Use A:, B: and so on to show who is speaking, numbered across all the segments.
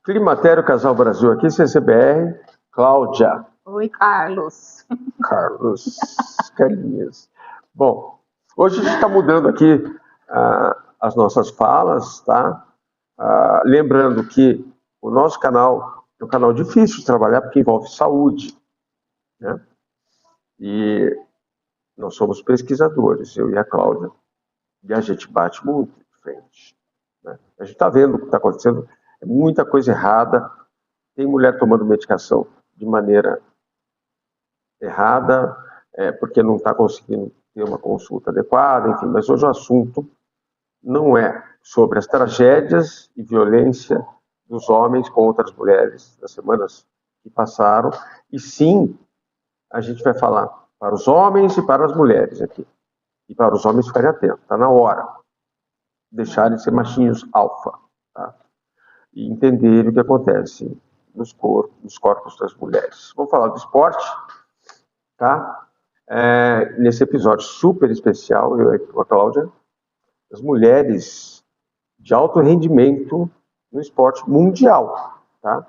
A: Climatério Casal Brasil aqui, CCBR, Cláudia.
B: Oi, Carlos.
A: Carlinhos. Bom, hoje a gente está mudando aqui as nossas falas, tá? Lembrando que o nosso canal é um canal difícil de trabalhar porque envolve saúde, né? E nós somos pesquisadores, eu e a Cláudia, e a gente bate muito de frente, né? A gente está vendo o que está acontecendo, é muita coisa errada, tem mulher tomando medicação de maneira errada, porque não está conseguindo ter uma consulta adequada, enfim, mas hoje o assunto não é sobre as tragédias e violência dos homens contra as mulheres das semanas que passaram, e sim, a gente vai falar para os homens e para as mulheres aqui, e para os homens ficarem atentos, está na hora de deixarem de ser machinhos alfa, tá? E entenderem o que acontece nos corpos das mulheres. Vamos falar do esporte, tá? Nesse episódio super especial, eu e a Cláudia, as mulheres de alto rendimento no esporte mundial, tá?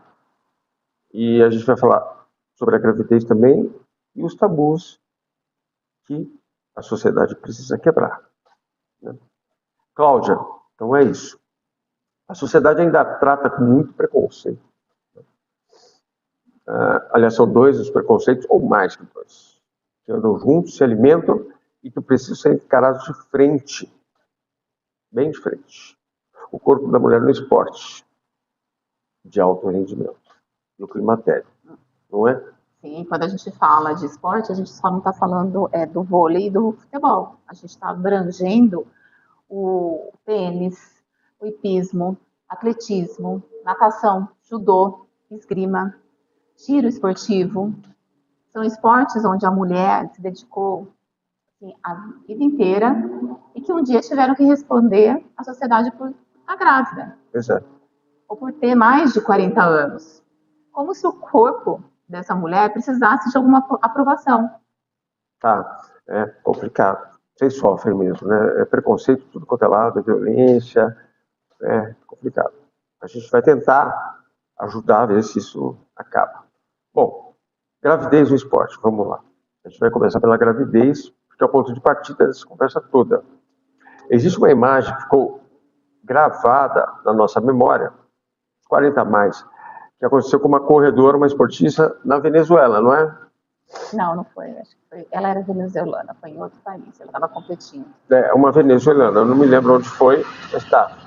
A: E a gente vai falar sobre a gravidez também e os tabus que a sociedade precisa quebrar, né? Cláudia, então é isso. A sociedade ainda trata com muito preconceito. Aliás, são dois os preconceitos, ou mais que dois, que andam juntos, se alimentam e que precisam ser encarados de frente, bem de frente. O corpo da mulher no esporte de alto rendimento e o climatério, não é?
B: Sim, quando a gente fala de esporte, a gente só não está falando do vôlei e do futebol. A gente está abrangendo o tênis, o hipismo, atletismo, natação, judô, esgrima, tiro esportivo. São esportes onde a mulher se dedicou assim, a vida inteira e que um dia tiveram que responder à sociedade por estar grávida.
A: Exato.
B: Ou por ter mais de 40 anos. Como se o corpo dessa mulher precisasse de alguma aprovação.
A: Tá, é complicado. Vocês sofrem mesmo, né? É preconceito, tudo quanto é lado, violência, é complicado. A gente vai tentar ajudar a ver se isso acaba. Bom, gravidez no esporte, vamos lá. A gente vai começar pela gravidez, porque é o ponto de partida dessa conversa toda. Existe uma imagem que ficou gravada na nossa memória, 40 a mais, que aconteceu com uma corredora, uma esportista na Venezuela, não é?
B: Não, não foi. Acho que foi. Ela era venezuelana, foi em outro país. Ela estava competindo.
A: Uma venezuelana, eu não me lembro onde foi, mas tá.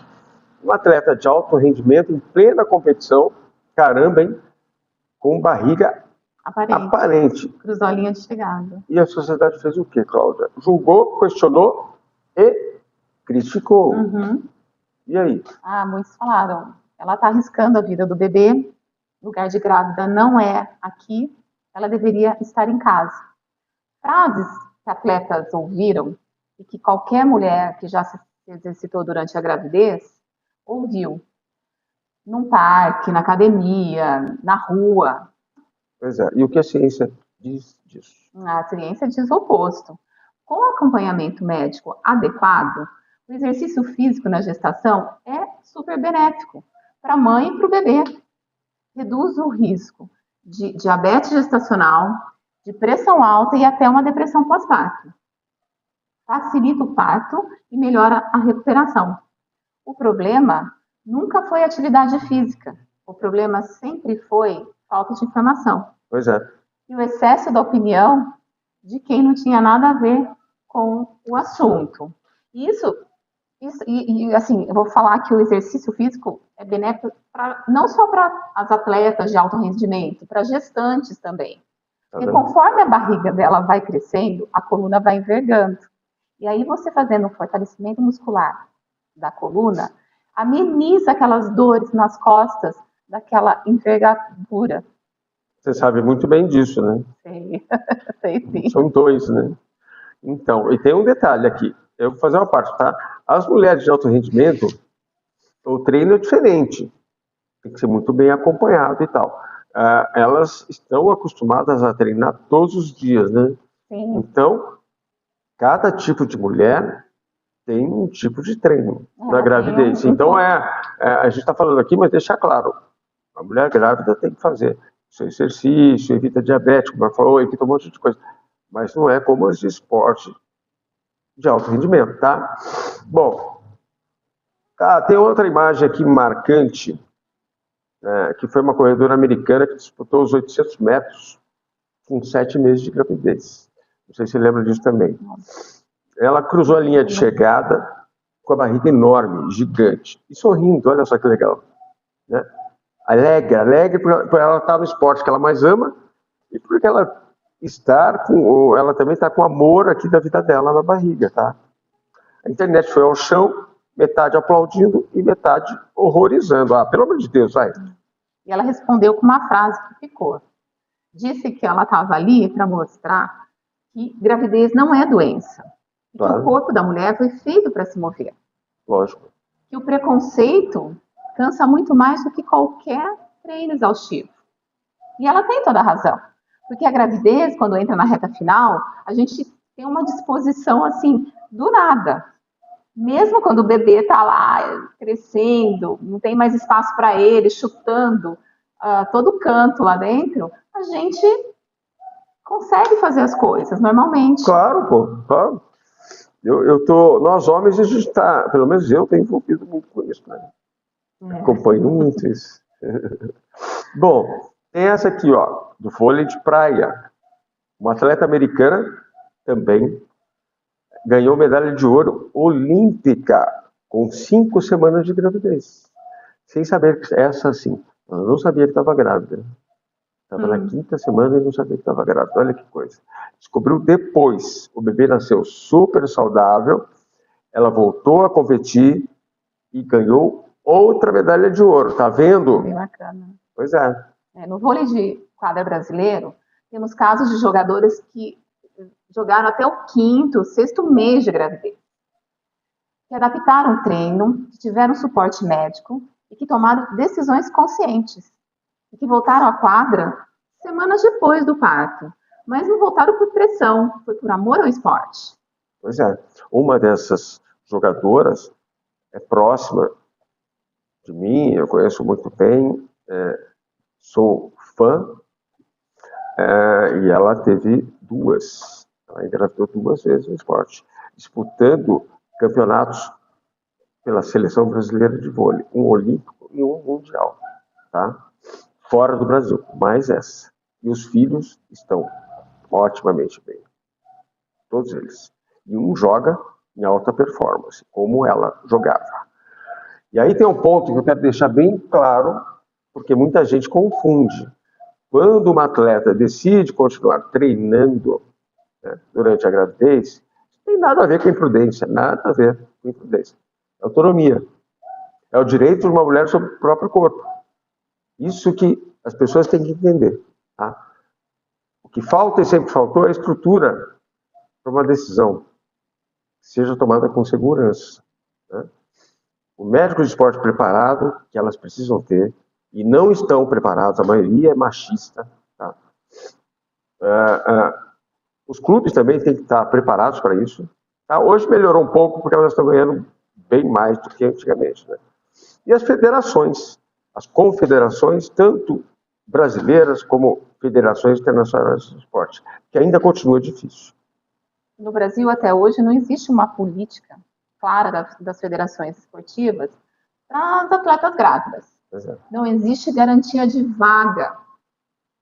A: Um atleta de alto rendimento, em plena competição, caramba, hein? Com barriga aparente.
B: Cruzou a linha de chegada.
A: E a sociedade fez o quê, Cláudia? Julgou, questionou e criticou.
B: Uhum.
A: E aí?
B: Muitos falaram, ela está arriscando a vida do bebê, lugar de grávida não é aqui, ela deveria estar em casa. Frases que atletas ouviram e que qualquer mulher que já se exercitou durante a gravidez ouviu. Num parque, na academia, na rua.
A: Pois é. E o que a ciência diz disso?
B: A ciência diz o oposto. Com acompanhamento médico adequado, o exercício físico na gestação é super benéfico para a mãe e para o bebê. Reduz o risco de diabetes gestacional, de pressão alta e até uma depressão pós-parto. Facilita o parto e melhora a recuperação. O problema nunca foi atividade física. O problema sempre foi falta de informação.
A: Pois é.
B: E o excesso da opinião de quem não tinha nada a ver com o assunto. Assim, eu vou falar que o exercício físico é benéfico não só para as atletas de alto rendimento, para gestantes também. Porque conforme a barriga dela vai crescendo, a coluna vai envergando. E aí você fazendo um fortalecimento muscular da coluna, ameniza aquelas dores nas costas daquela envergadura.
A: Você sabe muito bem disso, né?
B: Sei sim.
A: São dois, né? Então, e tem um detalhe aqui. Eu vou fazer uma parte, tá? As mulheres de alto rendimento, o treino é diferente. Tem que ser muito bem acompanhado e tal. Elas estão acostumadas a treinar todos os dias, né?
B: Sim.
A: Então, cada tipo de mulher tem um tipo de treino na gravidez. Então, a gente está falando aqui, mas deixar claro, A mulher grávida tem que fazer seu exercício, evita diabetes, como ela falou, evita um monte de coisa. Mas não é como os esportes de alto rendimento, tá? Bom, tem outra imagem aqui marcante, que foi uma corredora americana que disputou os 800 metros com 7 meses de gravidez. Não sei se você lembra disso também. Ela cruzou a linha de chegada com a barriga enorme, gigante, e sorrindo, olha só que legal. Né? Alegre por ela estar no esporte que ela mais ama e porque ela também está com amor aqui da vida dela na barriga, tá? A internet foi ao chão, metade aplaudindo e metade horrorizando. Pelo amor de Deus, vai.
B: E ela respondeu com uma frase que ficou. Disse que ela estava ali para mostrar que gravidez não é doença. Claro. Que o corpo da mulher foi feito para se mover.
A: Lógico.
B: Que o preconceito cansa muito mais do que qualquer treino exaustivo. E ela tem toda a razão. Porque a gravidez, quando entra na reta final, a gente tem uma disposição assim, do nada. Mesmo quando o bebê está lá crescendo, não tem mais espaço para ele, chutando todo canto lá dentro, a gente consegue fazer as coisas normalmente.
A: Claro, pô, claro. Nós homens, a gente está, pelo menos eu tenho envolvido muito com isso, né? Acompanho muito isso. Bom, tem essa aqui, ó, do vôlei de praia. Uma atleta americana também ganhou medalha de ouro olímpica com 5 semanas de gravidez. Sem saber que essa assim, ela não sabia que estava grávida. Estava na 5ª semana e não sabia que estava grávida. Olha que coisa. Descobriu depois. O bebê nasceu super saudável. Ela voltou a competir e ganhou outra medalha de ouro. Tá vendo?
B: Bem bacana.
A: Pois é.
B: No vôlei de quadra brasileiro, temos casos de jogadoras que jogaram até o 5º, 6º mês de gravidez. Que adaptaram o treino, que tiveram suporte médico e que tomaram decisões conscientes. E que voltaram à quadra semanas depois do parto. Mas não voltaram por pressão, foi por amor ao esporte.
A: Pois é. Uma dessas jogadoras é próxima de mim, eu conheço muito bem, sou fã, e ela teve ela engravidou 2 vezes no esporte, disputando campeonatos pela seleção brasileira de vôlei, um olímpico e um mundial, tá? Fora do Brasil, mais essa. E os filhos estão otimamente bem, todos eles. E um joga em alta performance, como ela jogava. E aí tem um ponto que eu quero deixar bem claro, porque muita gente confunde. Quando uma atleta decide continuar treinando, né, durante a gravidez, não tem nada a ver com imprudência, nada a ver com imprudência. É autonomia. É o direito de uma mulher sobre o próprio corpo. Isso que as pessoas têm que entender. Tá? O que falta e sempre faltou é a estrutura para uma decisão que seja tomada com segurança. Né? O médico de esporte preparado, que elas precisam ter, e não estão preparados, a maioria é machista. Tá? Os clubes também têm que estar preparados para isso. Tá? Hoje melhorou um pouco, porque elas estão ganhando bem mais do que antigamente. Né? E as federações, as confederações, tanto brasileiras como federações internacionais de esporte, que ainda continua difícil.
B: No Brasil, até hoje, não existe uma política clara das federações esportivas para as atletas grávidas. Não existe garantia de vaga.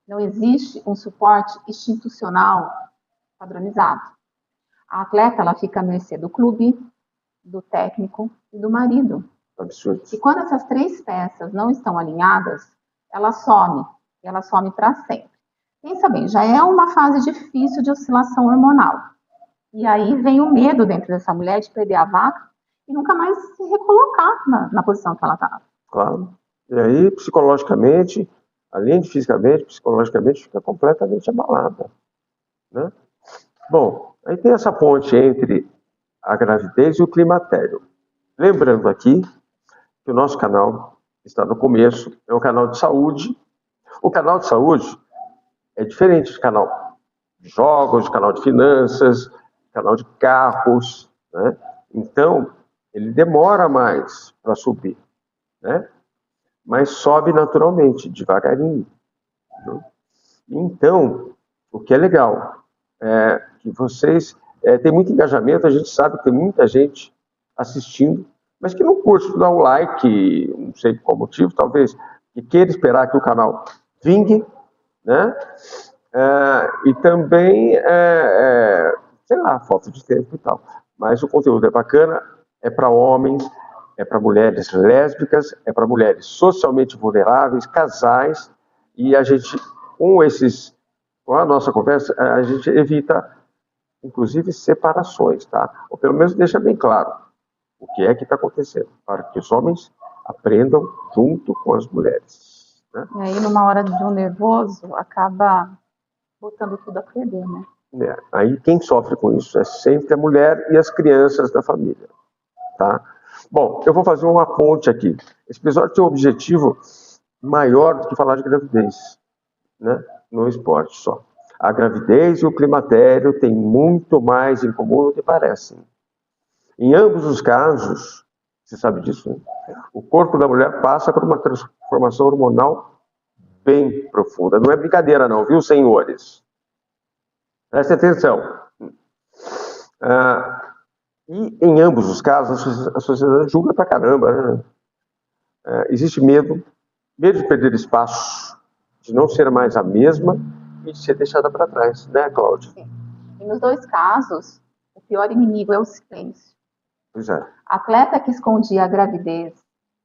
B: Não existe um suporte institucional padronizado. A atleta ela fica à mercê do clube, do técnico e do marido.
A: Absurdo.
B: E quando essas 3 peças não estão alinhadas, ela some. E ela some para sempre. Pensa bem, já é uma fase difícil de oscilação hormonal. E aí vem o medo dentro dessa mulher de perder a vaga e nunca mais se recolocar na posição que ela estava.
A: Claro. E aí, psicologicamente, além de fisicamente, psicologicamente fica completamente abalada. Né? Bom, aí tem essa ponte entre a gravidez e o climatério. Lembrando aqui que o nosso canal está no começo, é um canal de saúde. O canal de saúde é diferente de canal de jogos, de canal de finanças, canal de carros, né? Então, ele demora mais para subir, né? mas sobe naturalmente, devagarinho. Né? Então, o que é legal é que vocês... tem muito engajamento, a gente sabe que tem muita gente assistindo, mas que não curte dar um like, não sei qual motivo, talvez, que queira esperar que o canal vingue, né? E também, sei lá, falta de tempo e tal. Mas o conteúdo é bacana, é para homens, é para mulheres lésbicas, é para mulheres socialmente vulneráveis, casais, e a gente, com a nossa conversa, a gente evita, inclusive, separações, tá? Ou pelo menos deixa bem claro o que é que está acontecendo, para que os homens aprendam junto com as mulheres. Né?
B: E aí, numa hora de um nervoso, acaba botando tudo a perder, né?
A: Aí quem sofre com isso é sempre a mulher e as crianças da família, tá? Bom, eu vou fazer uma ponte aqui. Esse episódio tem um objetivo maior do que falar de gravidez, né? No esporte só. A gravidez e o climatério têm muito mais em comum do que parecem. Em ambos os casos, você sabe disso, né? O corpo da mulher passa por uma transformação hormonal bem profunda. Não é brincadeira não, viu, senhores? Preste atenção. E em ambos os casos, a sociedade julga pra caramba. Né? Existe medo de perder espaço, de não ser mais a mesma e de ser deixada para trás, né, Cláudia?
B: Sim. E nos dois casos, o pior inimigo é o silêncio.
A: Pois é.
B: A atleta que escondia a gravidez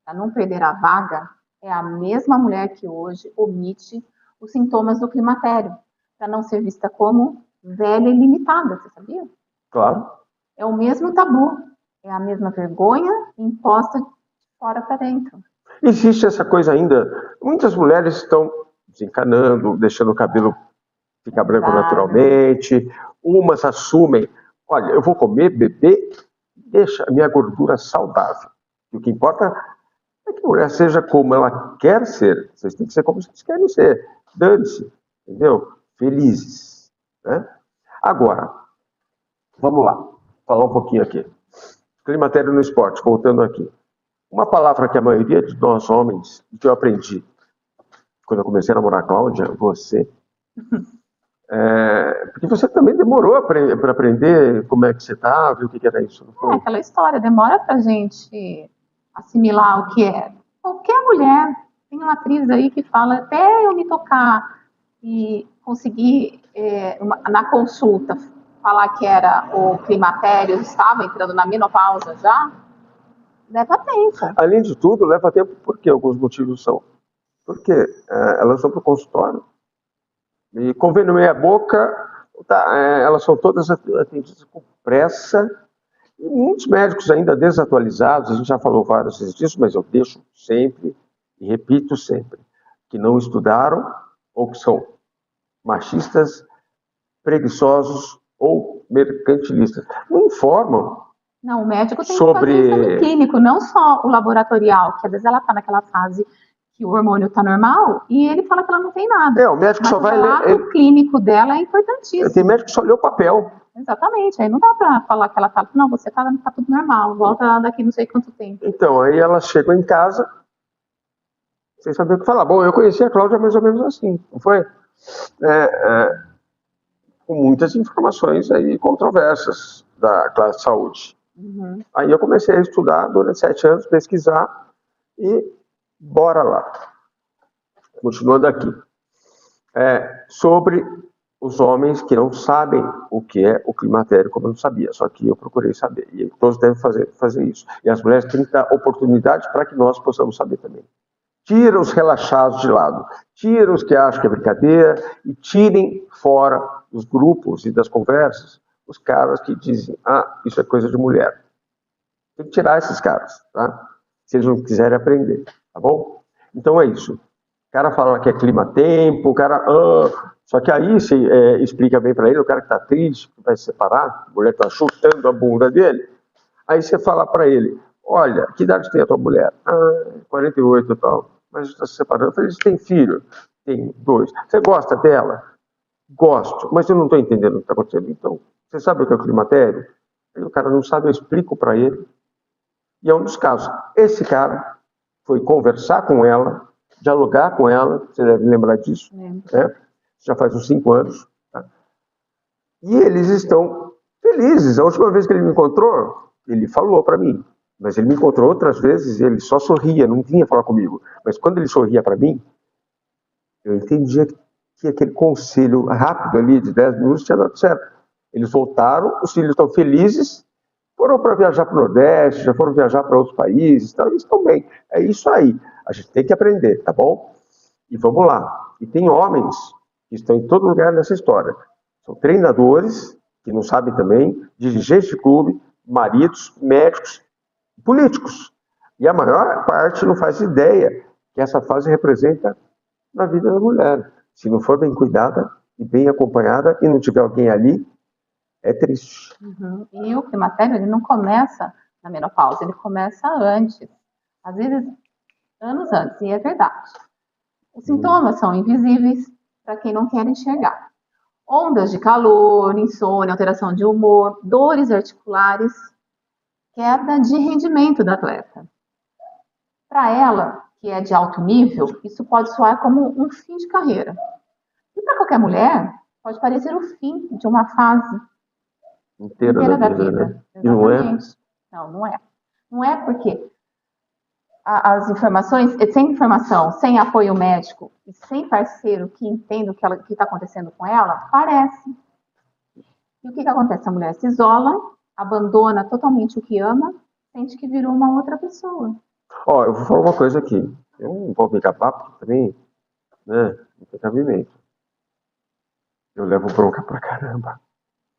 B: para não perder a vaga é a mesma mulher que hoje omite os sintomas do climatério, para não ser vista como velha e limitada, você sabia?
A: Claro.
B: É o mesmo tabu, é a mesma vergonha imposta de fora para dentro.
A: Existe essa coisa ainda. Muitas mulheres estão desencanando, deixando o cabelo ficar branco naturalmente. Umas assumem, olha, eu vou comer, beber, deixa a minha gordura saudável. E o que importa é que a mulher seja como ela quer ser. Vocês têm que ser como vocês querem ser. Dane-se, entendeu? Felizes. Né? Agora, vamos lá, falar um pouquinho aqui. Climatério no esporte, voltando aqui. Uma palavra que a maioria de nós homens, que eu aprendi quando eu comecei a namorar a Cláudia, você, porque você também demorou para aprender como é que você estava, o que era isso. Não foi?
B: Aquela história, demora pra gente assimilar o que é. Qualquer mulher, tem uma atriz aí que fala, até eu me tocar e conseguir, na consulta, falar que era o climatério, estava entrando na menopausa já, leva tempo.
A: Além de tudo, leva tempo porque alguns motivos são. Porque elas vão para o consultório e convênio meia boca, elas são todas atendidas com pressa e muitos médicos ainda desatualizados, a gente já falou várias vezes disso, mas eu deixo sempre e repito sempre, que não estudaram ou que são machistas, preguiçosos ou mercantilistas. Não informam.
B: Não, o médico tem que fazer o exame clínico, não só o laboratorial, que às vezes ela está naquela fase que o hormônio está normal e ele fala que ela não tem nada.
A: O médico só vai
B: ler. O clínico dela é importantíssimo.
A: Tem médico que só lê o papel.
B: Exatamente, aí não dá para falar que ela tá, não, você tá tudo normal, volta daqui não sei quanto tempo.
A: Então, aí elas chegam em casa sem saber o que falar. Bom, eu conheci a Cláudia mais ou menos assim, não foi? Com muitas informações aí controversas da classe de saúde.
B: Uhum.
A: Aí eu comecei a estudar durante 7 anos, pesquisar e bora lá. Continuando aqui. Sobre os homens que não sabem o que é o climatério, como eu não sabia, só que eu procurei saber. E todos devem fazer isso. E as mulheres têm que dar oportunidade para que nós possamos saber também. Tira os relaxados de lado, tira os que acham que é brincadeira e tirem fora dos grupos e das conversas os caras que dizem, isso é coisa de mulher. Tem que tirar esses caras, tá? Se eles não quiserem aprender, tá bom? Então é isso. O cara fala que é clima-tempo, o cara... Só que aí você explica bem para ele, o cara que tá triste, que vai se separar, a mulher tá chutando a bunda dele, aí você fala para ele, olha, que idade tem a tua mulher? 48 e tal. Mas está se separando. Eu falei, você tem filho? Tem 2. Você gosta dela? Gosto, mas eu não estou entendendo o que está acontecendo. Então, você sabe o que é o climatério? Aí o cara não sabe, eu explico para ele. E é um dos casos. Esse cara foi conversar com ela, dialogar com ela, você deve lembrar disso, né? Já faz uns 5 anos. Tá? E eles estão felizes. A última vez que ele me encontrou, ele falou para mim, mas ele me encontrou outras vezes, ele só sorria, não vinha falar comigo. Mas quando ele sorria para mim, eu entendia que aquele conselho rápido ali, de 10 minutos, tinha dado certo. Eles voltaram, os filhos estão felizes, foram para viajar para o Nordeste, já foram viajar para outros países, então eles estão bem. É isso aí. A gente tem que aprender, tá bom? E vamos lá. E tem homens que estão em todo lugar nessa história. São treinadores, que não sabem também, dirigentes de clube, maridos, médicos, políticos. E a maior parte não faz ideia que essa fase representa na vida da mulher. Se não for bem cuidada e bem acompanhada e não tiver alguém ali, é triste.
B: E o climatério, ele não começa na menopausa, ele começa antes. Às vezes, anos antes, e é verdade. Os sintomas são invisíveis para quem não quer enxergar. Ondas de calor, insônia, alteração de humor, dores articulares, queda de rendimento da atleta. Para ela, que é de alto nível, isso pode soar como um fim de carreira. E para qualquer mulher, pode parecer o fim de uma fase inteira da vida.
A: Né? E não é?
B: Não, não é. Não é porque as informações, sem informação, sem apoio médico e sem parceiro que entenda o que está acontecendo com ela, parece. E o que acontece? A mulher se isola, abandona totalmente o que ama, sente que virou uma outra pessoa.
A: Eu vou falar uma coisa aqui. Eu não vou me gabar, porque também, né, não tem cabimento. Eu levo bronca pra caramba.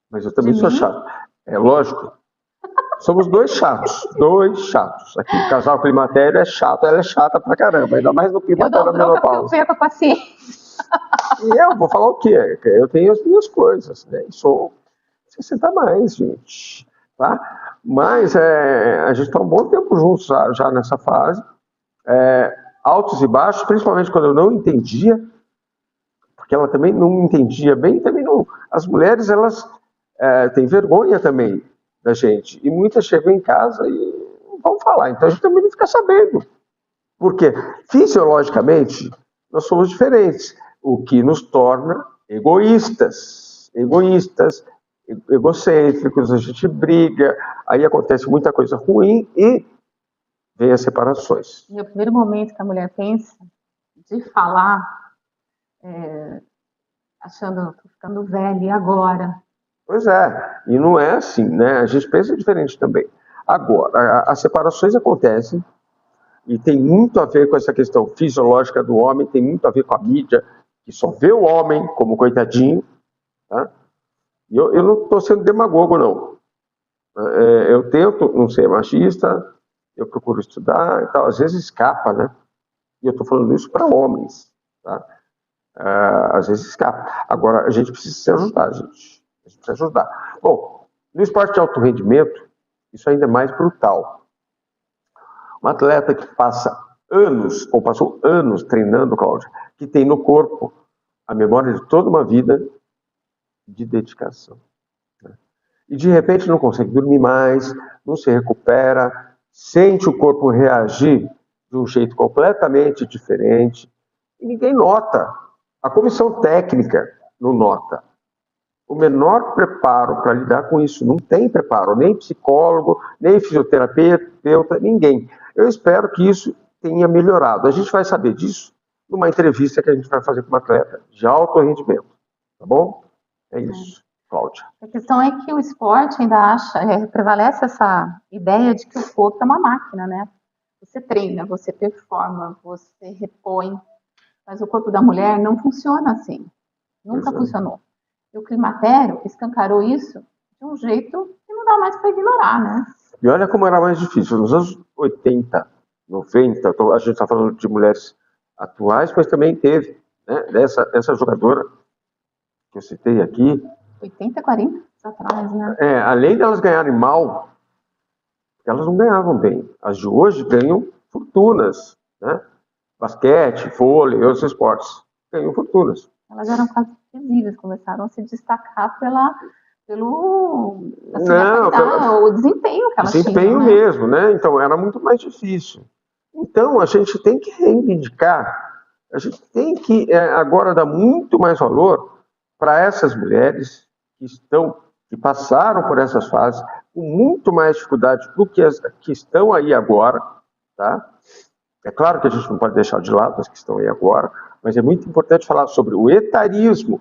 A: Mas eu também sou chato. É lógico. Somos dois chatos. Aqui, o casal climatério é chato, ela é chata pra caramba. Ainda mais no climatério da menopausa.
B: Eu perco a paciência.
A: E eu vou falar o quê? Eu tenho as minhas coisas, né? E sou 60 mais, gente. Tá? Mas a gente está um bom tempo juntos já nessa fase. Altos e baixos, principalmente quando eu não entendia, porque ela também não entendia bem, também não. As mulheres, elas têm vergonha também da gente, e muitas chegam em casa e não vão falar, então a gente também não fica sabendo, porque fisiologicamente nós somos diferentes, o que nos torna egoístas, egocêntricos, a gente briga, aí acontece muita coisa ruim e vem as separações.
B: E o primeiro momento que a mulher pensa de falar, achando, tô ficando velha, e agora?
A: Pois é, e não é assim, né? A gente pensa diferente também. Agora, as separações acontecem e tem muito a ver com essa questão fisiológica do homem, tem muito a ver com a mídia, que só vê o homem como coitadinho, tá? E eu não estou sendo demagogo, não. Eu tento não ser machista, eu procuro estudar e tal, às vezes escapa, né? E eu estou falando isso para homens, tá? Às vezes escapa. Agora, a gente precisa se ajudar, gente. A gente precisa ajudar. Bom, no esporte de alto rendimento, isso ainda é mais brutal. Um atleta que passa anos, ou passou anos treinando, Cláudia, que tem no corpo a memória de toda uma vida de dedicação. Né? E de repente não consegue dormir mais, não se recupera, sente o corpo reagir de um jeito completamente diferente, e ninguém nota. A comissão técnica não nota. O menor preparo para lidar com isso, não tem preparo, nem psicólogo, nem fisioterapeuta, ninguém. Eu espero que isso tenha melhorado. A gente vai saber disso numa entrevista que a gente vai fazer com uma atleta de alto rendimento, tá bom? É isso, Cláudia.
B: A questão é que o esporte ainda prevalece essa ideia de que o corpo é uma máquina, né? Você treina, você performa, você repõe, mas o corpo da mulher não funciona assim. Nunca funcionou. E o climatério escancarou isso de um jeito que não dá mais para ignorar, né?
A: E olha como era mais difícil. Nos anos 80, 90, a gente está falando de mulheres atuais, mas também teve, né, essa jogadora que eu citei aqui.
B: 80, 40 anos atrás, né?
A: Além de elas ganharem mal, elas não ganhavam bem. As de hoje ganham fortunas, né? Basquete, vôlei, outros esportes ganham fortunas.
B: Elas eram quase invisíveis, começaram a se destacar pelo o desempenho que elas tinham.
A: Desempenho mesmo, né? Então era muito mais difícil. Então, a gente tem que reivindicar, a gente tem que agora dar muito mais valor para essas mulheres que passaram por essas fases com muito mais dificuldade do que as que estão aí agora, tá? É claro que a gente não pode deixar de lado as que estão aí agora, mas é muito importante falar sobre o etarismo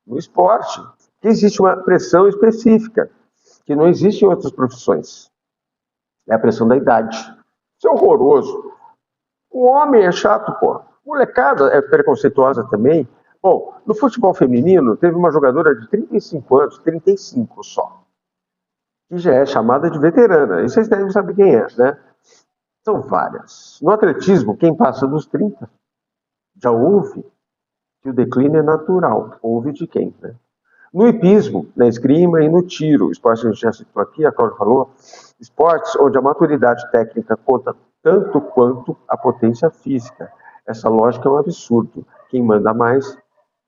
A: no esporte, que existe uma pressão específica, que não existe em outras profissões. É a pressão da idade. Isso é horroroso. O homem é chato, pô. Molecada é preconceituosa também. Bom, no futebol feminino, teve uma jogadora de 35 anos, 35 só, que já é chamada de veterana. E vocês devem saber quem é, né? São várias. No atletismo, quem passa dos 30 já ouve que o declínio é natural. Ouve de quem, né? No hipismo, na esgrima e no tiro, esporte que a gente já citou aqui, a Cláudia falou, esportes onde a maturidade técnica conta tanto quanto a potência física. Essa lógica é um absurdo. Quem manda mais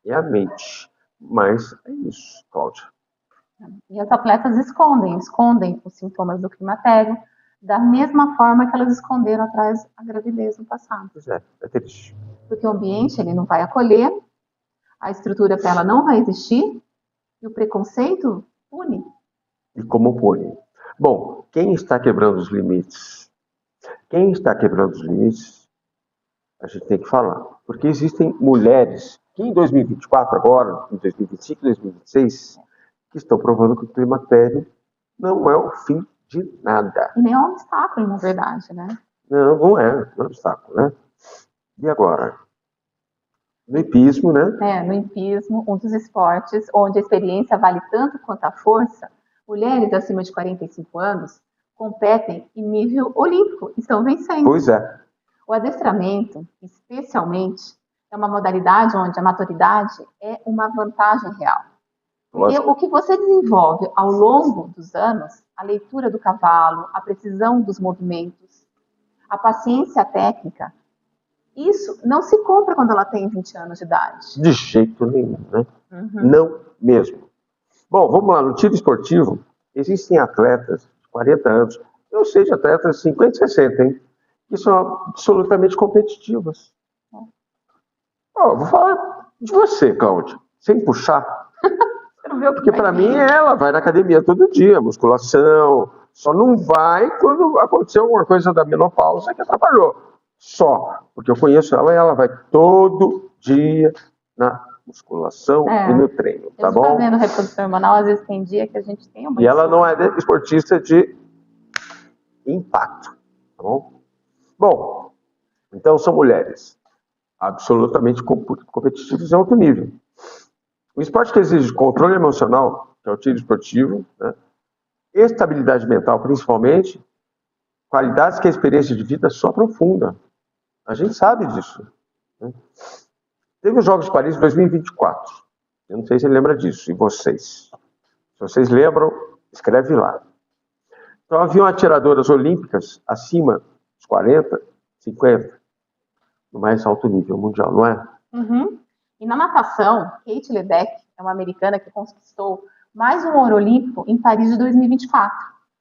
A: é a mente. Mas é isso, Cláudia.
B: E as atletas escondem os sintomas do climatério, da mesma forma que elas esconderam atrás a gravidez no passado.
A: Pois é triste.
B: Porque o ambiente ele não vai acolher, a estrutura para ela não vai existir, e o preconceito pune.
A: E como pune? Bom, quem está quebrando os limites? Quem está quebrando os limites, a gente tem que falar. Porque existem mulheres que em 2024 agora, em 2025, 2026, que estão provando que o climatério não é o fim de nada.
B: E nem é um obstáculo, na verdade, né?
A: Não é um obstáculo, né? E agora? No hipismo, né?
B: No hipismo, um dos esportes onde a experiência vale tanto quanto a força, mulheres acima de 45 anos competem em nível olímpico, estão vencendo.
A: Pois é.
B: O adestramento, especialmente, é uma modalidade onde a maturidade é uma vantagem real. Porque o que você desenvolve ao longo dos anos, a leitura do cavalo, a precisão dos movimentos, a paciência técnica, isso não se compra quando ela tem 20 anos de idade.
A: De jeito nenhum, né? Não mesmo. Bom, vamos lá, no tiro esportivo, existem atletas de 40 anos, eu sei de atletas de 50 e 60, hein? Que são absolutamente competitivas. Vou falar de você, Cláudia, sem puxar. Porque para mim ela vai na academia todo dia, musculação, só não vai quando aconteceu alguma coisa da menopausa que atrapalhou. Só, porque eu conheço ela e ela vai todo dia na musculação e no treino, tá bom?
B: Fazendo reprodução hormonal, às vezes tem dia que a gente tem uma...
A: E ela não é esportista de impacto, tá bom? Bom, então são mulheres absolutamente competitivas em alto nível. O esporte que exige controle emocional, que é o tiro esportivo, né? Estabilidade mental principalmente, qualidades que a experiência de vida só aprofunda. A gente sabe disso, né? Teve os Jogos de Paris 2024. Eu não sei se você lembra disso, e vocês. Se vocês lembram, escreve lá. Então, haviam atiradoras olímpicas acima dos 40, 50, no mais alto nível mundial, não é?
B: E na natação, Kate Ledeck é uma americana que conquistou mais um ouro olímpico em Paris de 2024.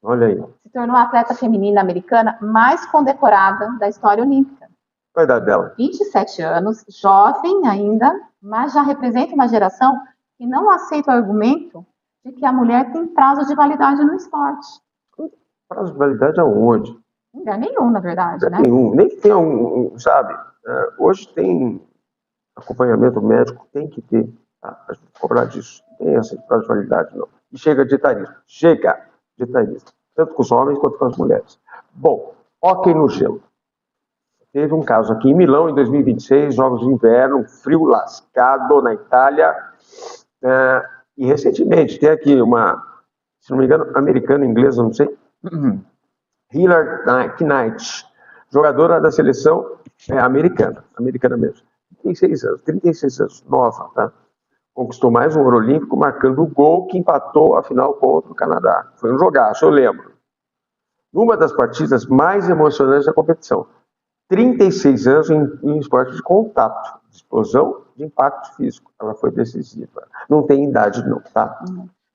A: Olha aí.
B: Se tornou a atleta feminina americana mais condecorada da história olímpica.
A: Qual a idade dela?
B: 27 anos, jovem ainda, mas já representa uma geração que não aceita o argumento de que a mulher tem prazo de validade no esporte.
A: Prazo de validade aonde?
B: Em lugar nenhum, na verdade, né?
A: Nenhum. Nem que tenha sabe? Hoje tem acompanhamento médico, tem que ter. Tá? A gente cobrar disso. Não tem essa prazo de validade, não. E chega de etarismo. Chega de etarismo. Tanto com os homens quanto com as mulheres. Bom, hóquei no gelo. Teve um caso aqui em Milão, em 2026, Jogos de Inverno, um frio lascado na Itália. E recentemente, tem aqui uma, se não me engano, americana, inglesa, não sei, Hilary Knight, jogadora da seleção americana mesmo. 36 anos, nova, tá? Conquistou mais um ouro olímpico, marcando o gol que empatou a final contra o Canadá. Foi um jogaço, eu lembro. Numa das partidas mais emocionantes da competição. 36 anos em esporte de contato, de explosão, de impacto físico. Ela foi decisiva. Não tem idade não, tá?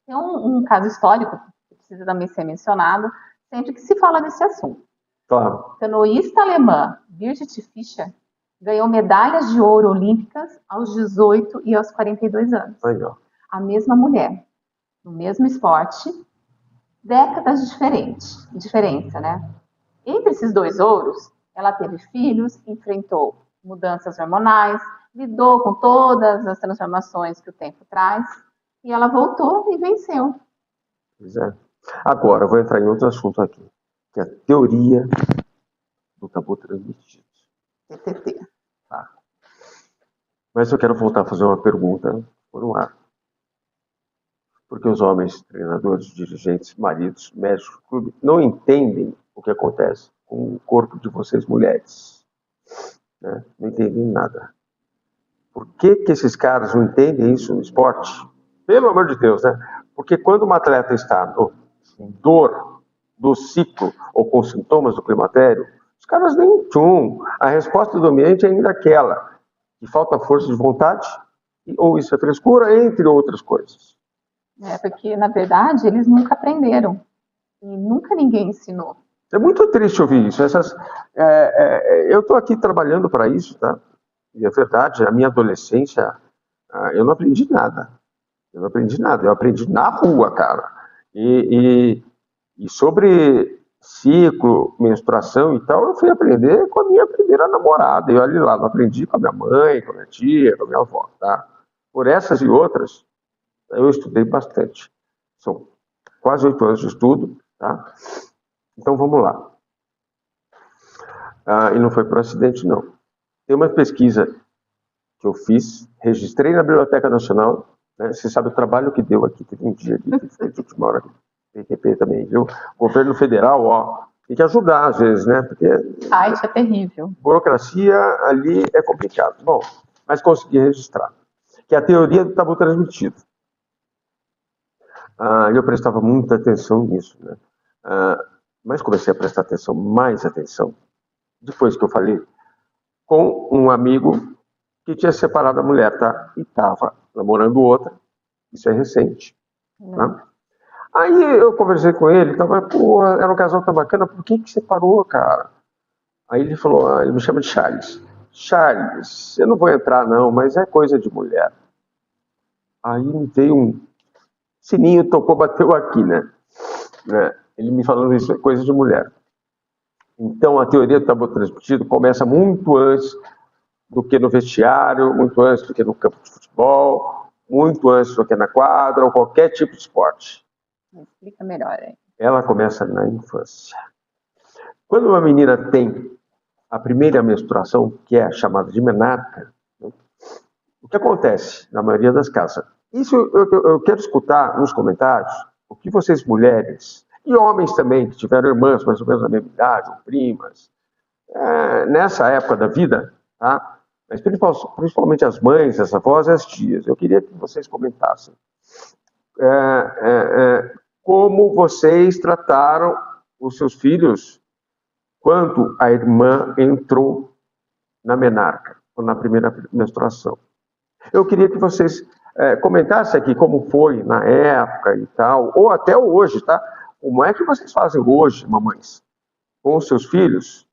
B: Tem um caso histórico que precisa também ser mencionado sempre que se fala desse assunto.
A: Claro.
B: Canoísta alemã Birgit Fischer ganhou medalhas de ouro olímpicas aos 18 e aos 42 anos.
A: Aí, ó.
B: A mesma mulher, no mesmo esporte, décadas de diferença, né? Entre esses dois ouros, ela teve filhos, enfrentou mudanças hormonais, lidou com todas as transformações que o tempo traz, e ela voltou e venceu.
A: Pois é. Agora, eu vou entrar em outro assunto aqui, que é a teoria do tabu transmitido.
B: TTT.
A: Tá. Mas eu quero voltar a fazer uma pergunta por um ar. Porque os homens, treinadores, dirigentes, maridos, médicos, clube, não entendem o que acontece com o corpo de vocês, mulheres. Né? Não entendem nada. Por que esses caras não entendem isso no esporte? Pelo amor de Deus, né? Porque quando uma atleta está em dor do ciclo ou com sintomas do climatério, os caras nem tchum. A resposta do ambiente é ainda aquela, que falta força de vontade, ou isso é frescura, entre outras coisas.
B: Porque, na verdade, eles nunca aprenderam. E nunca ninguém ensinou.
A: É muito triste ouvir isso. Eu estou aqui trabalhando para isso, tá? E é verdade, a minha adolescência, eu não aprendi nada. Eu não aprendi nada. Eu aprendi na rua, cara. E sobre ciclo, menstruação e tal, eu fui aprender com a minha primeira namorada. E olha lá, não aprendi com a minha mãe, com a minha tia, com a minha avó, tá? Por essas e outras, eu estudei bastante. São quase 8 anos de estudo, tá? Então vamos lá. E não foi por acidente, não. Tem uma pesquisa que eu fiz, registrei na Biblioteca Nacional, né? Você sabe o trabalho que deu aqui, teve um dia aqui, que foi de última hora, PQP também, viu? Governo federal, ó, tem que ajudar às vezes, né? Porque
B: site é terrível.
A: Burocracia ali é complicado. Bom, mas consegui registrar. Que é a teoria do tabu transmitido. Eu prestava muita atenção nisso, né? Mas comecei a prestar mais atenção, depois que eu falei com um amigo que tinha separado a mulher, tá? E estava namorando outra, isso é recente, tá? Aí eu conversei com ele, tava, pô, era um casal tão bacana, por que separou, cara? Aí ele falou, ele me chama de Charles. Charles, eu não vou entrar não, mas é coisa de mulher. Aí me veio um sininho, tocou, bateu aqui, né? Ele me falando isso é coisa de mulher. Então a teoria do tabu transmitido começa muito antes do que no vestiário, muito antes do que no campo de futebol, muito antes do que na quadra ou qualquer tipo de esporte.
B: Explica melhor aí.
A: Ela começa na infância. Quando uma menina tem a primeira menstruação, que é chamada de menarca, né? O que acontece na maioria das casas? Isso eu quero escutar nos comentários o que vocês mulheres, e homens também, que tiveram irmãs mais ou menos da mesma idade, ou primas, nessa época da vida, tá? Mas principalmente as mães, as avós e as tias, eu queria que vocês comentassem como vocês trataram os seus filhos quando a irmã entrou na menarca, ou na primeira menstruação. Eu queria que vocês comentassem aqui como foi na época e tal, ou até hoje, tá? Como é que vocês fazem hoje, mamães, com os seus filhos,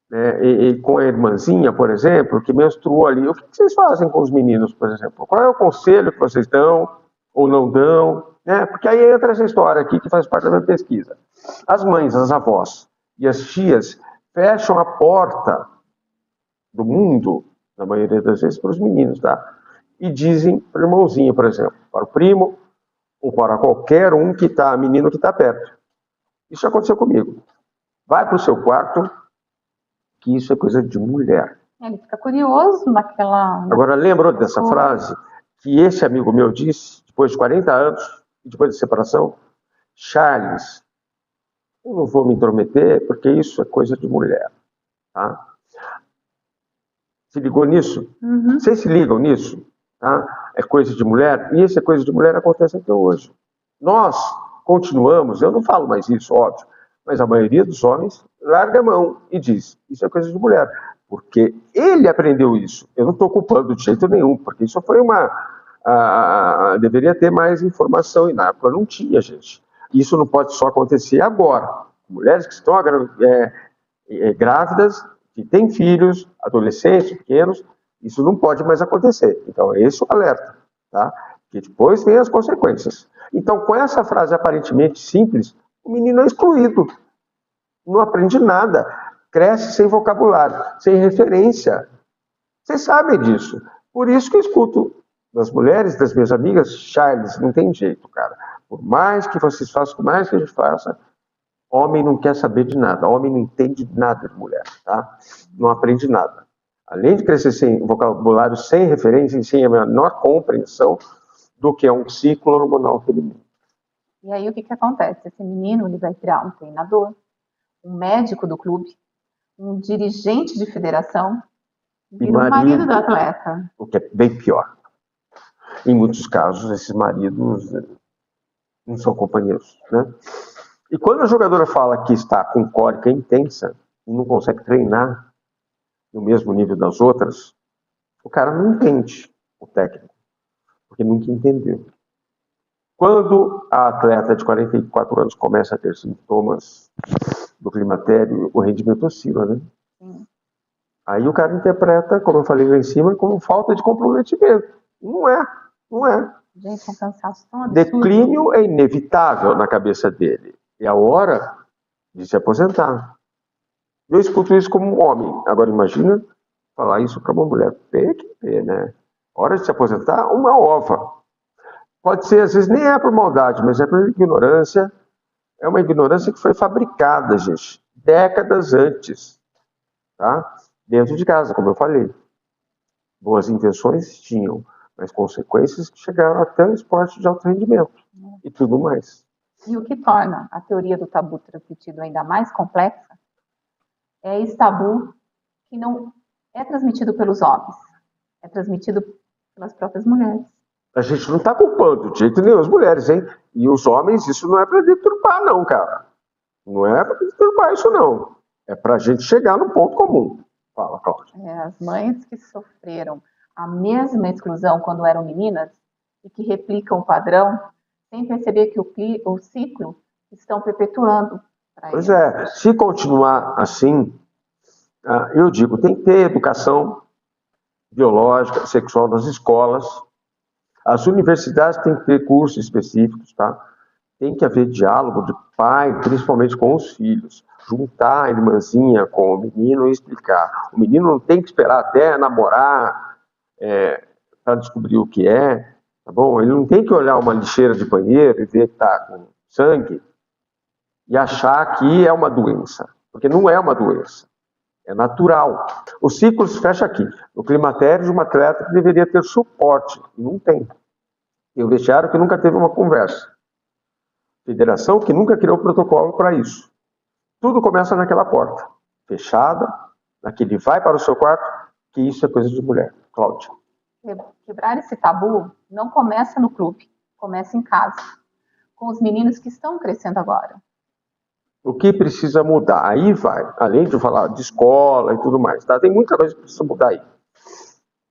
A: né, e com a irmãzinha, por exemplo, que menstruou ali? O que vocês fazem com os meninos, por exemplo? Qual é o conselho que vocês dão ou não dão? Né? Porque aí entra essa história aqui que faz parte da minha pesquisa. As mães, as avós e as tias fecham a porta do mundo, na maioria das vezes, para os meninos, tá? E dizem para o irmãozinho, por exemplo, para o primo, ou para qualquer menino que está perto. Isso aconteceu comigo. Vai para o seu quarto, que isso é coisa de mulher.
B: Ele fica curioso naquela...
A: Agora, lembrou dessa frase que esse amigo meu disse, depois de 40 anos, depois da separação? Charles, eu não vou me intrometer, porque isso é coisa de mulher. Tá? Se ligou nisso?
B: Uhum.
A: Vocês se ligam nisso? Tá? É coisa de mulher, e essa coisa de mulher acontece até hoje. Nós continuamos, eu não falo mais isso, óbvio, mas a maioria dos homens larga a mão e diz, isso é coisa de mulher, porque ele aprendeu isso. Eu não estou culpando de jeito nenhum, porque isso foi deveria ter mais informação, e na época não tinha, gente. Isso não pode só acontecer agora. Mulheres que estão grávidas, que têm filhos, adolescentes, pequenos, isso não pode mais acontecer. Então, é esse o alerta, tá? Que depois vem as consequências. Então, com essa frase aparentemente simples, o menino é excluído. Não aprende nada. Cresce sem vocabulário, sem referência. Vocês sabem disso. Por isso que eu escuto das mulheres, das minhas amigas, Charles, não tem jeito, cara. Por mais que vocês façam, por mais que a gente faça, homem não quer saber de nada. Homem não entende nada de mulher, tá? Não aprende nada. Além de crescer sem vocabulário, sem referência, sem a menor compreensão do que é um ciclo hormonal feminino.
B: E aí o que acontece? Esse menino ele vai criar um treinador, um médico do clube, um dirigente de federação, vira o marido do atleta.
A: O que é bem pior. Em muitos casos, esses maridos não são companheiros, né? E quando a jogadora fala que está com cólica intensa e não consegue treinar no mesmo nível das outras, o cara não entende o técnico, porque nunca entendeu. Quando a atleta de 44 anos começa a ter sintomas do climatério, o rendimento oscila, né?
B: Sim.
A: Aí o cara interpreta, como eu falei lá em cima, como falta de comprometimento. Não é, não é.
B: Gente, é um cansaço tão absurdo.
A: Declínio é inevitável na cabeça dele. É a hora de se aposentar. Eu escuto isso como um homem. Agora imagina falar isso para uma mulher. Né? Hora de se aposentar, uma ova. Pode ser, às vezes, nem é por maldade, mas é por ignorância. É uma ignorância que foi fabricada, gente, décadas antes. Tá? Dentro de casa, como eu falei. Boas intenções tinham, mas consequências que chegaram até o esporte de alto rendimento e tudo mais.
B: E o que torna a teoria do tabu transmitido ainda mais complexa é esse tabu que não é transmitido pelos homens, é transmitido pelas próprias mulheres.
A: A gente não está culpando de jeito nenhum as mulheres, hein? E os homens, isso não é para deturpar, não, cara. Não é para deturpar isso, não. É para a gente chegar no ponto comum. Fala, Cláudia.
B: As mães que sofreram a mesma exclusão quando eram meninas e que replicam o padrão sem perceber que o ciclo estão perpetuando.
A: Pois é, se continuar assim, eu digo, tem que ter educação biológica, sexual nas escolas. As universidades têm que ter cursos específicos, tá? Tem que haver diálogo de pai, principalmente com os filhos. Juntar a irmãzinha com o menino e explicar. O menino não tem que esperar até namorar para descobrir o que é, tá bom? Ele não tem que olhar uma lixeira de banheiro e ver que está com sangue e achar que é uma doença, porque não é uma doença. É natural. O ciclo se fecha aqui, no climatério de uma atleta que deveria ter suporte, e não tem. E o vestiário que nunca teve uma conversa. Federação que nunca criou protocolo para isso. Tudo começa naquela porta, fechada, naquele vai para o seu quarto, que isso é coisa de mulher. Cláudia.
B: Quebrar esse tabu não começa no clube, começa em casa, com os meninos que estão crescendo agora.
A: O que precisa mudar? Aí vai, além de falar de escola e tudo mais, tá? Tem muita coisa que precisa mudar aí.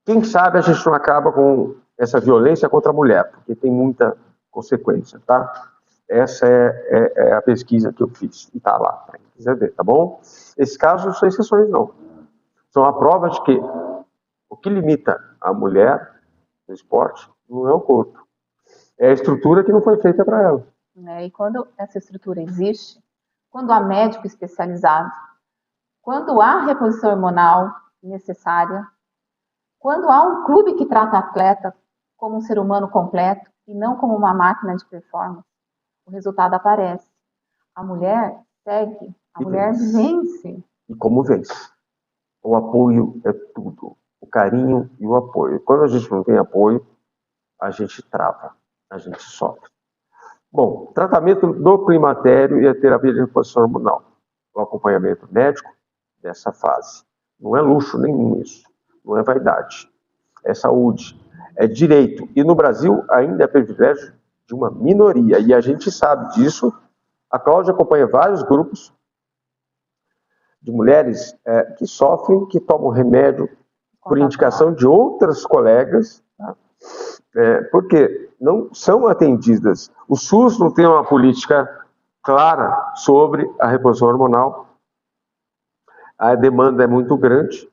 A: Quem sabe a gente não acaba com essa violência contra a mulher, porque tem muita consequência, tá? Essa é a pesquisa que eu fiz, e tá lá, para quem quiser ver, tá bom? Esses casos não são exceções, não. São a prova de que o que limita a mulher no esporte não é o corpo, é a estrutura que não foi feita para ela.
B: E quando essa estrutura existe, quando há médico especializado, quando há reposição hormonal necessária, quando há um clube que trata a atleta como um ser humano completo e não como uma máquina de performance, o resultado aparece. A mulher segue, a mulher vence.
A: E como vence? O apoio é tudo. O carinho e o apoio. Quando a gente não tem apoio, a gente trava, a gente sofre. Bom, tratamento do climatério e a terapia de reposição hormonal. O acompanhamento médico dessa fase. Não é luxo nenhum isso. Não é vaidade. É saúde. É direito. E no Brasil ainda é privilégio de uma minoria. E a gente sabe disso. A Cláudia acompanha vários grupos de mulheres que sofrem, que tomam remédio por indicação de outras colegas, tá? Porque não são atendidas. O SUS não tem uma política clara sobre a reposição hormonal. a demanda é muito grande.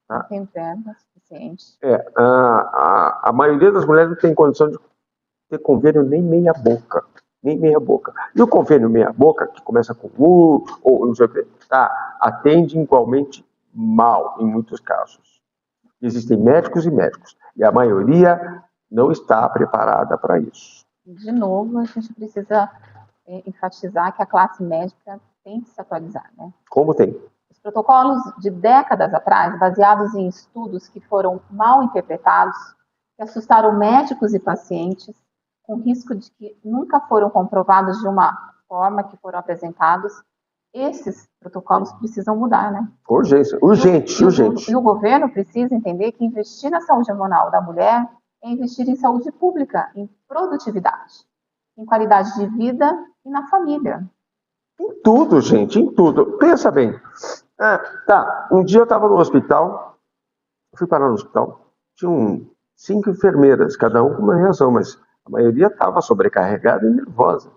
B: Não tem verba suficiente.
A: A maioria das mulheres não tem condição de ter convênio nem meia boca. Nem meia boca. E o convênio meia boca, que começa com ou não sei o que, atende igualmente mal em muitos casos. Existem médicos e médicos, e a maioria não está preparada para isso.
B: De novo, a gente precisa enfatizar que a classe médica tem que se atualizar, né?
A: Como tem?
B: Os protocolos de décadas atrás, baseados em estudos que foram mal interpretados, que assustaram médicos e pacientes, com risco de que nunca foram comprovados de uma forma que foram apresentados, esses protocolos precisam mudar, né?
A: Urgente, urgente.
B: E o governo precisa entender que investir na saúde hormonal da mulher é investir em saúde pública, em produtividade, em qualidade de vida e na família.
A: Em tudo, gente, em tudo. Pensa bem. Um dia eu estava no hospital, fui parar no hospital, tinham 5 enfermeiras, cada um com uma razão, mas a maioria estava sobrecarregada e nervosa.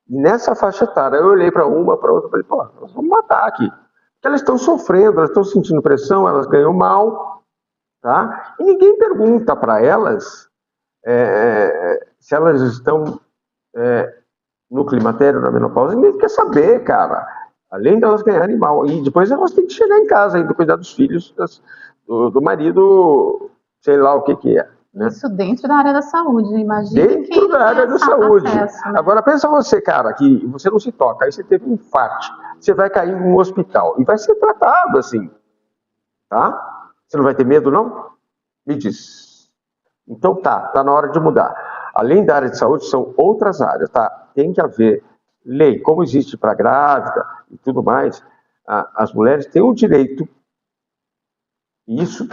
A: E nessa faixa etária, eu olhei para uma, para outra, e falei, pô, nós vamos matar aqui. Porque elas estão sofrendo, elas estão sentindo pressão, elas ganham mal, tá? E ninguém pergunta para elas se elas estão no climatério, na menopausa, ninguém quer saber, cara. Além delas ganharem mal. E depois elas têm que chegar em casa ainda, cuidar dos filhos, do marido, sei lá o que é. Né?
B: Isso dentro da área da saúde, imagina.
A: Dentro da área da saúde.
B: Acesso, né?
A: Agora pensa você, cara, que você não se toca, aí você teve um infarto, você vai cair em um hospital e vai ser tratado assim, tá? Você não vai ter medo, não? Me diz. Então tá na hora de mudar. Além da área de saúde, são outras áreas, tá? Tem que haver lei, como existe para grávida e tudo mais, as mulheres têm o direito. Isso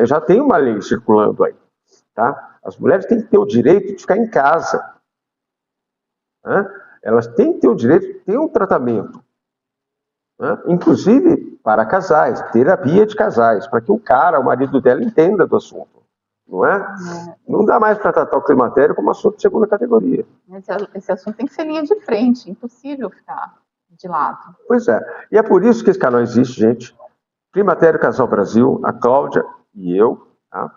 A: já tem uma lei circulando aí, tá? As mulheres têm que ter o direito de ficar em casa, né? Elas têm que ter o direito de ter um tratamento, né? Inclusive para casais, terapia de casais, para que o marido dela, entenda do assunto, não é? Não dá mais para tratar o climatério como assunto de segunda categoria.
B: Esse assunto tem que ser linha de frente, impossível ficar de lado.
A: Pois é, e é por isso que esse canal existe, gente. Climatério Casal Brasil, a Cláudia e eu, tá?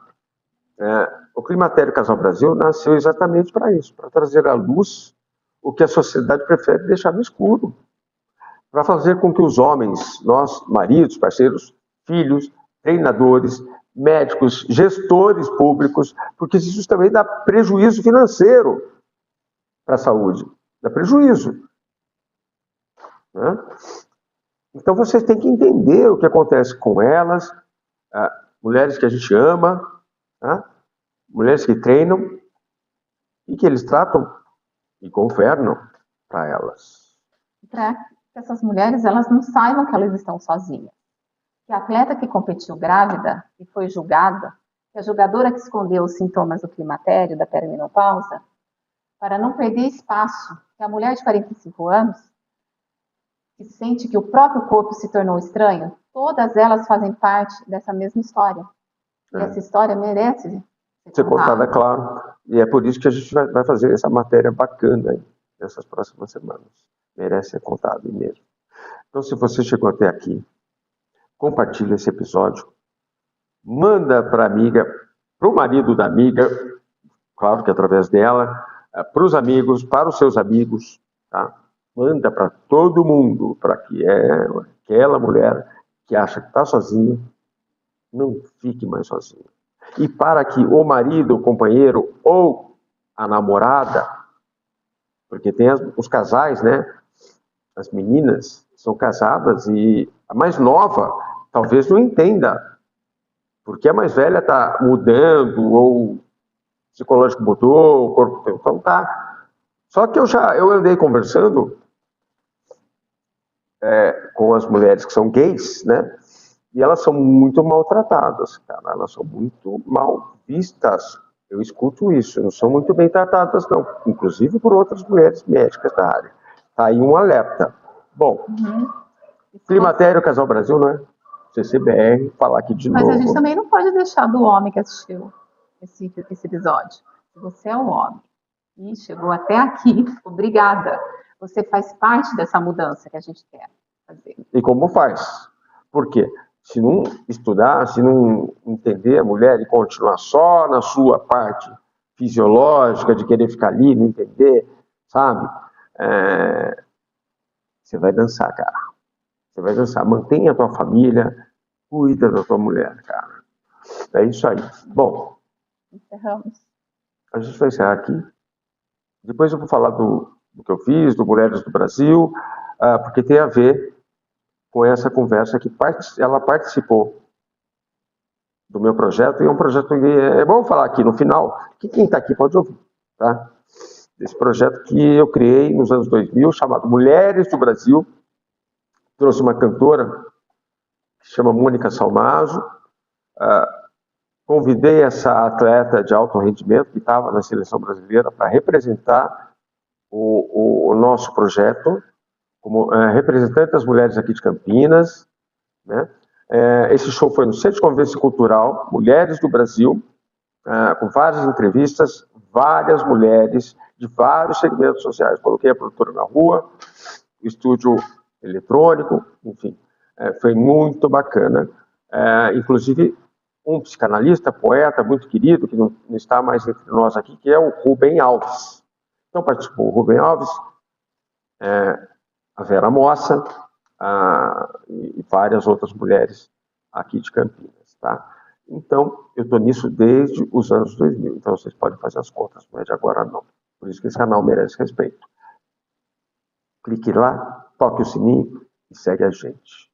A: O Climatério Casal Brasil nasceu exatamente para isso, para trazer à luz o que a sociedade prefere deixar no escuro, para fazer com que os homens, nós, maridos, parceiros, filhos, treinadores, médicos, gestores públicos, porque isso também dá prejuízo financeiro para a saúde, dá prejuízo, né? Então vocês têm que entender o que acontece com elas, mulheres que a gente ama, tá? Mulheres que treinam e que eles tratam e governam para elas.
B: Para que essas mulheres elas não saibam que elas estão sozinhas. Que a atleta que competiu grávida e foi julgada, que a jogadora que escondeu os sintomas do climatério, da perimenopausa, para não perder espaço, que a mulher de 45 anos, que sente que o próprio corpo se tornou estranho, todas elas fazem parte dessa mesma história. E essa história merece
A: ser contada, claro. E é por isso que a gente vai fazer essa matéria bacana aí, nessas próximas semanas. Merece ser contado mesmo. Então, se você chegou até aqui, compartilha esse episódio, manda para a amiga, para o marido da amiga, claro que através dela, para os amigos, para os seus amigos, tá? Manda para todo mundo, para que aquela mulher que acha que está sozinha, não fique mais sozinha. E para que o marido, o companheiro ou a namorada, porque tem os casais, né? As meninas são casadas e a mais nova talvez não entenda, porque a mais velha está mudando, ou o psicológico mudou, o corpo então tá. Só que eu andei conversando com as mulheres que são gays, né? E elas são muito maltratadas, cara. Elas são muito mal vistas. Eu escuto isso. Não são muito bem tratadas, não. Inclusive por outras mulheres médicas da área. Tá aí um alerta. Bom, Climatério Casal Brasil, né? CCBR, falar aqui de novo.
B: Mas a gente também não pode deixar do homem que assistiu esse episódio. Se você é um homem e chegou até aqui, obrigada. Você faz parte dessa mudança que a gente quer fazer.
A: E como faz? Por quê? Se não estudar, se não entender a mulher e continuar só na sua parte fisiológica, de querer ficar ali, não entender, sabe? Você vai dançar, cara. Você vai dançar. Mantenha a tua família, cuida da tua mulher, cara. É isso aí. Bom,
B: Encerramos.
A: a gente vai encerrar aqui. Depois eu vou falar do que eu fiz, do Mulheres do Brasil, porque tem a ver com essa conversa que ela participou do meu projeto, e é um projeto que é bom falar aqui no final, que quem está aqui pode ouvir, tá? Esse projeto que eu criei nos anos 2000, chamado Mulheres do Brasil, trouxe uma cantora que se chama Mônica Salmazo, convidei essa atleta de alto rendimento que estava na seleção brasileira para representar o nosso projeto, como representante das mulheres aqui de Campinas, né? Esse show foi no Centro de Convivência Cultural, Mulheres do Brasil, com várias entrevistas, várias mulheres de vários segmentos sociais. Coloquei a produtora na rua, o estúdio eletrônico, enfim, foi muito bacana. Inclusive, um psicanalista, poeta muito querido, que não está mais entre nós aqui, que é o Rubem Alves. Então participou o Rubem Alves, a Vera Mossa, e várias outras mulheres aqui de Campinas, tá? Então, eu estou nisso desde os anos 2000, então vocês podem fazer as contas, não é de agora não. Por isso que esse canal merece respeito. Clique lá, toque o sininho e segue a gente.